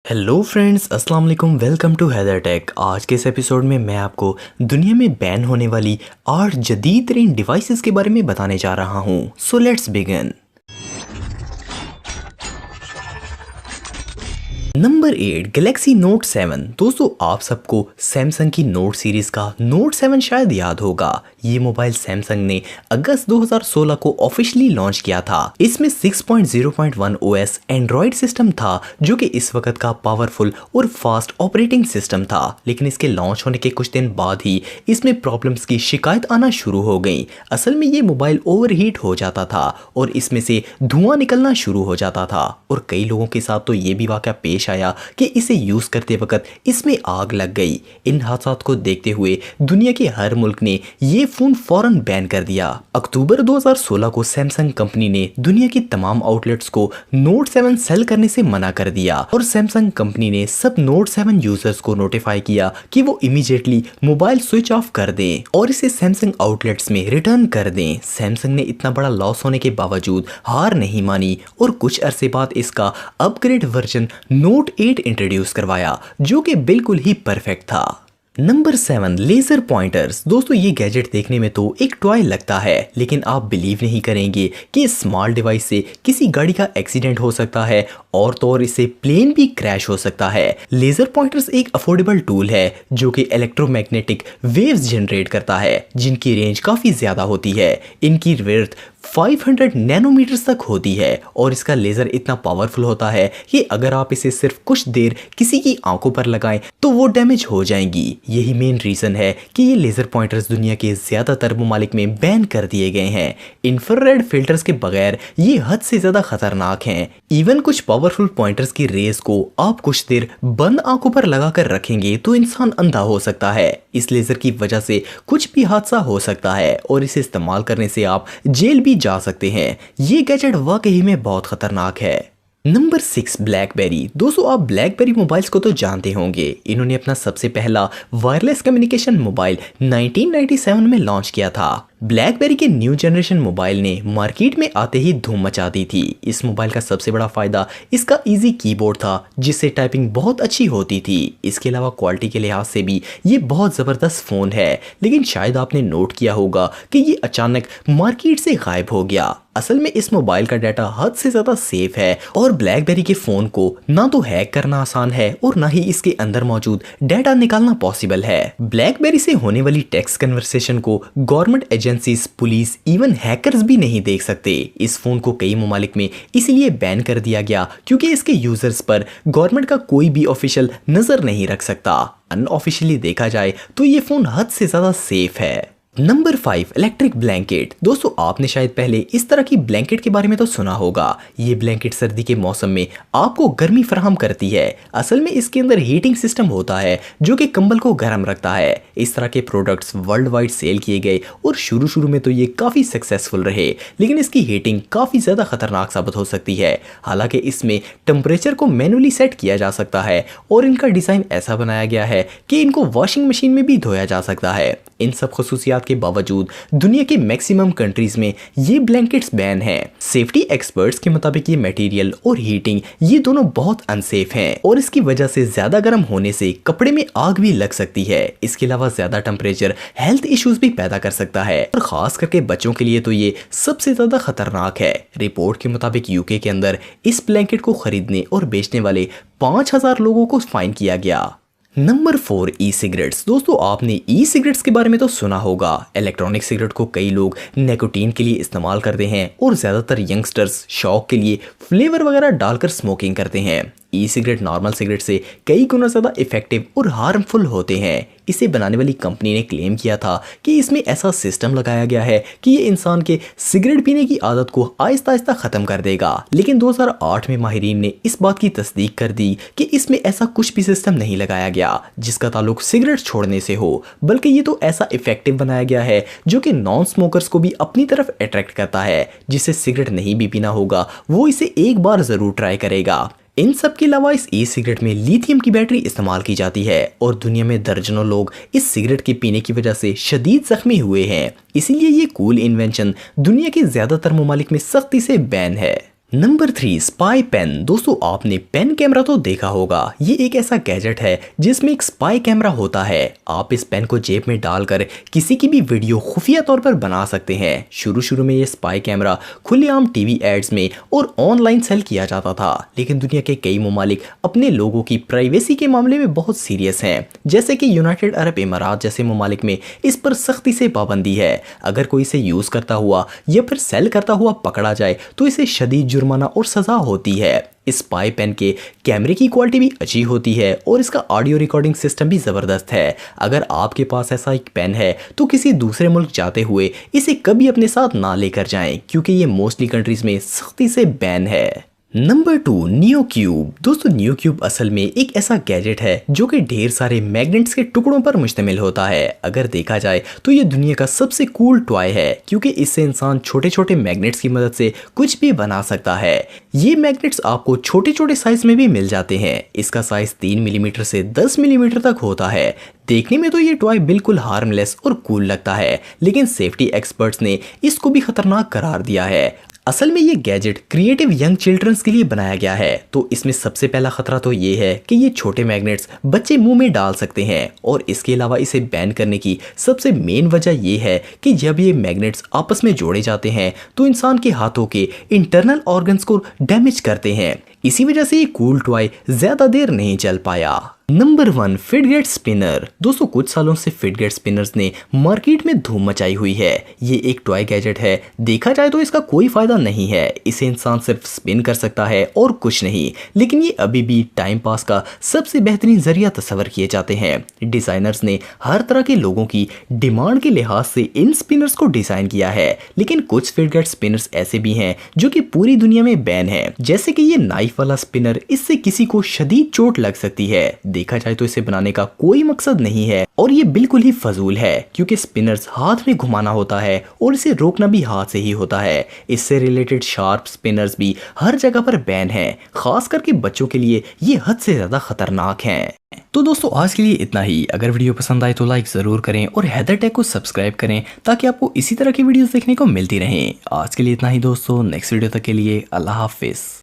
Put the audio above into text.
Hello friends, अस्सलाम वालेकुम। Welcome to Haider tech. आज के इस एपिसोड में मैं आपको दुनिया में बैन होने वाली 8 जदीद तरीन डिवाइसेस के बारे में बताने जा रहा हूँ। So let's begin. Number 8, Galaxy note 7। दोस्तों, आप सबको सैमसंग की नोट सीरीज का नोट 7 शायद याद होगा। ये मोबाइल सैमसंग ने अगस्त 2016 को ऑफिशियली लॉन्च किया था। इसमें 6.0.1 OS एंड्रॉइड सिस्टम था, जो कि इस वक्त का पावरफुल और फास्ट ऑपरेटिंग सिस्टम था। लेकिन इसके लॉन्च होने के कुछ दिन बाद ही इसमें प्रॉब्लम्स की शिकायत आना शुरू हो गई। असल में ये मोबाइल ओवरहीट हो जाता था और इसमें से धुआं निकलना शुरू हो जाता था, और कई लोगों के साथ तो ये भी वाकया पेश आया कि इसे यूज करते वक्त इसमें आग लग गई। इन हादसात को देखते हुए दुनिया के हर मुल्क ने ये फोन फौरन बैन कर दिया। अक्टूबर 2016 को सैमसंग कंपनी ने दुनिया की तमाम आउटलेट्स को नोट 7 सेल करने से मना कर दिया, और सैमसंग कंपनी ने सब नोट 7 यूजर्स को नोटिफाई किया कि वो इमीडिएटली मोबाइल स्विच ऑफ कर दें और इसे सैमसंग आउटलेट्स में रिटर्न कर दें। सैमसंग ने इतना बड़ा लॉस होने के बावजूद हार नहीं मानी और कुछ अरसे बाद इसका अपग्रेड वर्जन नोट 8 इंट्रोड्यूस करवाया, जो कि बिल्कुल ही परफेक्ट था। Number 7, laser pointers. दोस्तों, ये गैजेट देखने में तो एक टॉय लगता है, लेकिन आप बिलीव नहीं करेंगे कि इस स्मॉल डिवाइस से किसी गाड़ी का एक्सीडेंट हो सकता है, और तो और इससे प्लेन भी क्रैश हो सकता है। लेजर पॉइंटर्स एक अफोर्डेबल टूल है जो कि इलेक्ट्रोमैग्नेटिक वेव्स जनरेट करता है, जिनकी रेंज काफी ज्यादा होती है। इनकी विड्थ 500 नैनोमीटर्स तक होती है, और इसका लेजर इतना पावरफुल होता है कि अगर आप इसे सिर्फ कुछ देर किसी की आंखों पर लगाएं तो वो डैमेज हो जाएंगी। यही मेन रीजन है कि ये लेजर पॉइंटर्स दुनिया के ज्यादातर ममालिक में बैन कर दिए गए हैं। इंफ्रारेड फिल्टर्स के बगैर ये हद से ज्यादा खतरनाक हैं। इवन कुछ पावरफुल पॉइंटर्स की रेस को आप कुछ देर बंद आंखों पर लगाकर रखेंगे तो इंसान अंधा हो सकता है। इस लेजर की वजह से कुछ भी हादसा हो सकता है, और इसे इस्तेमाल करने से आप जेल भी जा सकते हैं। ये गैजेट वाकई में बहुत खतरनाक है। Number 6, blackberry. दोस्तों, आप ब्लैकबेरी मोबाइल्स को तो जानते होंगे। इन्होंने अपना सबसे पहला वायरलेस कम्युनिकेशन मोबाइल 1997 में लॉन्च किया था। ब्लैकबेरी के न्यू जनरेशन मोबाइल ने मार्केट में आते ही धूम मचा दी थी। इस मोबाइल का सबसे बड़ा फायदा इसका इजी कीबोर्ड था, जिससे टाइपिंग बहुत अच्छी होती थी। इसके अलावा क्वालिटी के लिहाज से भी ये बहुत ज़बरदस्त फ़ोन है, लेकिन शायद आपने नोट किया होगा कि ये अचानक मार्केट से गायब हो गया। असल में इस मोबाइल का डाटा हद से ज़्यादा सेफ है, और ब्लैकबेरी के फ़ोन को ना तो हैक करना आसान है और ना ही इसके अंदर मौजूद डाटा निकालना पॉसिबल है। ब्लैकबेरी से होने वाली टेक्स्ट कन्वर्सेशन को government agencies, police, even hackers भी नहीं देख सकते। इस फोन को कई ममालिक में इसलिए बैन कर दिया गया क्योंकि इसके यूजर्स पर गवर्नमेंट का कोई भी ऑफिशियल नजर नहीं रख सकता। अनऑफिशियली देखा जाए तो ये फोन हद से ज्यादा सेफ है। Number 5, electric blanket. दोस्तों, आपने शायद पहले इस तरह की ब्लैंकेट के बारे में तो सुना होगा। ये ब्लैंकेट सर्दी के मौसम में आपको गर्मी फराहम करती है। असल में इसके अंदर हीटिंग सिस्टम होता है जो कि कंबल को गर्म रखता है। इस तरह के प्रोडक्ट्स वर्ल्ड वाइड सेल किए गए, और शुरू में तो ये काफ़ी सक्सेसफुल रहे, लेकिन इसकी हीटिंग काफ़ी ज़्यादा खतरनाक साबित हो सकती है। हालांकि इसमें टेम्परेचर को मैनुअली सेट किया जा सकता है, और इनका डिज़ाइन ऐसा बनाया गया है कि इनको वॉशिंग मशीन में भी धोया जा सकता है। इन सब खसूसियात के बावजूद दुनिया के मैक्सिमम कंट्रीज में ये ब्लैंकेट्स बैन हैं। सेफ्टी एक्सपर्ट्स के मुताबिक ये मटेरियल और हीटिंग ये दोनों बहुत अनसेफ हैं, और इसकी वजह से ज्यादा गर्म होने से कपड़े में आग भी लग सकती है। इसके अलावा ज्यादा टेम्परेचर हेल्थ इश्यूज भी पैदा कर सकता है, और खास करके बच्चों के लिए तो ये सबसे ज्यादा खतरनाक है। रिपोर्ट के मुताबिक यूके के अंदर इस ब्लैंकेट को खरीदने और बेचने वाले 5000 लोगों को फाइन किया गया। नंबर 4, ई सिगरेट्स। दोस्तों, आपने ई सिगरेट्स के बारे में तो सुना होगा। इलेक्ट्रॉनिक सिगरेट को कई लोग निकोटीन के लिए इस्तेमाल करते हैं, और ज़्यादातर यंगस्टर्स शौक के लिए फ्लेवर वगैरह डालकर स्मोकिंग करते हैं। ई सिगरेट नॉर्मल सिगरेट से कई गुना ज़्यादा इफेक्टिव और हार्मफुल होते हैं। इसे बनाने वाली कंपनी ने क्लेम किया था कि इसमें ऐसा सिस्टम लगाया गया है कि ये इंसान के सिगरेट पीने की आदत को आहिस्ता आहिस्ता ख़त्म कर देगा। लेकिन 2008 में माहिरीन ने इस बात की तस्दीक कर दी कि इसमें ऐसा कुछ भी सिस्टम नहीं लगाया गया जिसका ताल्लुक सिगरेट छोड़ने से हो, बल्कि ये तो ऐसा इफेक्टिव बनाया गया है जो कि नॉन स्मोकर्स को भी अपनी तरफ अट्रैक्ट करता है। जिसे सिगरेट नहीं भी पीना होगा वो इसे एक बार ज़रूर ट्राई करेगा। इन सब के अलावा इस ई सिगरेट में लिथियम की बैटरी इस्तेमाल की जाती है, और दुनिया में दर्जनों लोग इस सिगरेट के पीने की वजह से शदीद जख्मी हुए हैं। इसीलिए ये कूल इन्वेंशन दुनिया के ज्यादातर ममालिक में सख्ती से बैन है। Number 3 spy pen. दोस्तों आपने पेन कैमरा तो देखा होगा। ये एक ऐसा गैजेट है जिसमें एक स्पाई कैमरा होता है। आप इस पेन को जेब में डालकर किसी की भी वीडियो खुफिया तौर पर बना सकते हैं। शुरू में ये स्पाई कैमरा खुलेआम टीवी एड्स में और ऑनलाइन सेल किया जाता था, लेकिन दुनिया के कई ममालिक अपने लोगों की प्राइवेसी के मामले में बहुत सीरियस हैं। जैसे कि यूनाइटेड अरब इमारात जैसे ममालिक में इस पर सख्ती से पाबंदी है। अगर कोई इसे यूज करता हुआ या फिर सेल करता हुआ पकड़ा जाए तो इसे शदीद जुर्माना और सजा होती है। इस स्पाई पेन के कैमरे की क्वालिटी भी अच्छी होती है और इसका ऑडियो रिकॉर्डिंग सिस्टम भी ज़बरदस्त है। अगर आपके पास ऐसा एक पेन है तो किसी दूसरे मुल्क जाते हुए इसे कभी अपने साथ ना लेकर जाएं, क्योंकि ये मोस्टली कंट्रीज में सख्ती से बैन है। Number 2 neo cube. दोस्तों नियो क्यूब असल में एक ऐसा गैजेट है जो कि ढेर सारे मैग्नेट्स के टुकड़ों पर मुश्तमिल होता है। अगर देखा जाए तो ये दुनिया का सबसे कूल टॉय है, क्योंकि इससे इंसान छोटे छोटे मैग्नेट्स की मदद से कुछ भी बना सकता है। ये मैग्नेट्स आपको छोटे छोटे साइज में भी मिल जाते हैं। इसका साइज 3 मिलीमीटर से 10 मिलीमीटर तक होता है। देखने में तो ये टॉय बिल्कुल हार्मलेस और कूल लगता है, लेकिन सेफ्टी एक्सपर्ट्स ने इसको भी खतरनाक करार दिया है। असल में ये गैजेट क्रिएटिव यंग चिल्ड्रंस के लिए बनाया गया है, तो इसमें सबसे पहला खतरा तो ये है कि ये छोटे मैग्नेट्स बच्चे मुंह में डाल सकते हैं। और इसके अलावा इसे बैन करने की सबसे मेन वजह ये है कि जब ये मैग्नेट्स आपस में जोड़े जाते हैं तो इंसान के हाथों के इंटरनल ऑर्गन्स को डैमेज करते हैं। इसी वजह से ये कूल टॉय ज्यादा देर नहीं चल पाया। Number 1 fidget spinner. दोस्तों कुछ सालों से फिटगेट स्पिनर्स ने मार्केट में धूम मचाई हुई है। ये एक टॉय गैजेट है। देखा जाए तो इसका कोई फायदा नहीं है, इसे इंसान सिर्फ स्पिन कर सकता है और कुछ नहीं, लेकिन ये अभी भी टाइम पास का सबसे बेहतरीन जरिया तस्वर किए जाते हैं। डिजाइनर्स ने हर तरह के लोगों की डिमांड के लिहाज से इन स्पिनर्स को डिजाइन किया है, लेकिन कुछ फिटगेट स्पिनर्स ऐसे भी हैं जो कि पूरी दुनिया में बैन है। जैसे कि ये नाइफ वाला स्पिनर, इससे किसी को शदीद चोट लग सकती है। देखा जाए तो इसे बनाने का कोई मकसद नहीं है और ये बिल्कुल ही फजूल है, क्योंकि स्पिनर्स हाथ में घुमाना होता है और इसे रोकना भी हाथ से ही होता है। इससे रिलेटेड शार्प स्पिनर्स भी हर जगह पर बैन है। खास करके बच्चों के लिए ये हद से ज्यादा खतरनाक हैं। तो दोस्तों आज के लिए इतना ही। अगर वीडियो पसंद आए तो लाइक जरूर करें और हैदर टेक को सब्सक्राइब करें ताकि आपको इसी तरह की वीडियोस देखने को मिलती रहें। आज के लिए इतना ही दोस्तों, नेक्स्ट वीडियो तक के लिए अल्लाह हाफिज।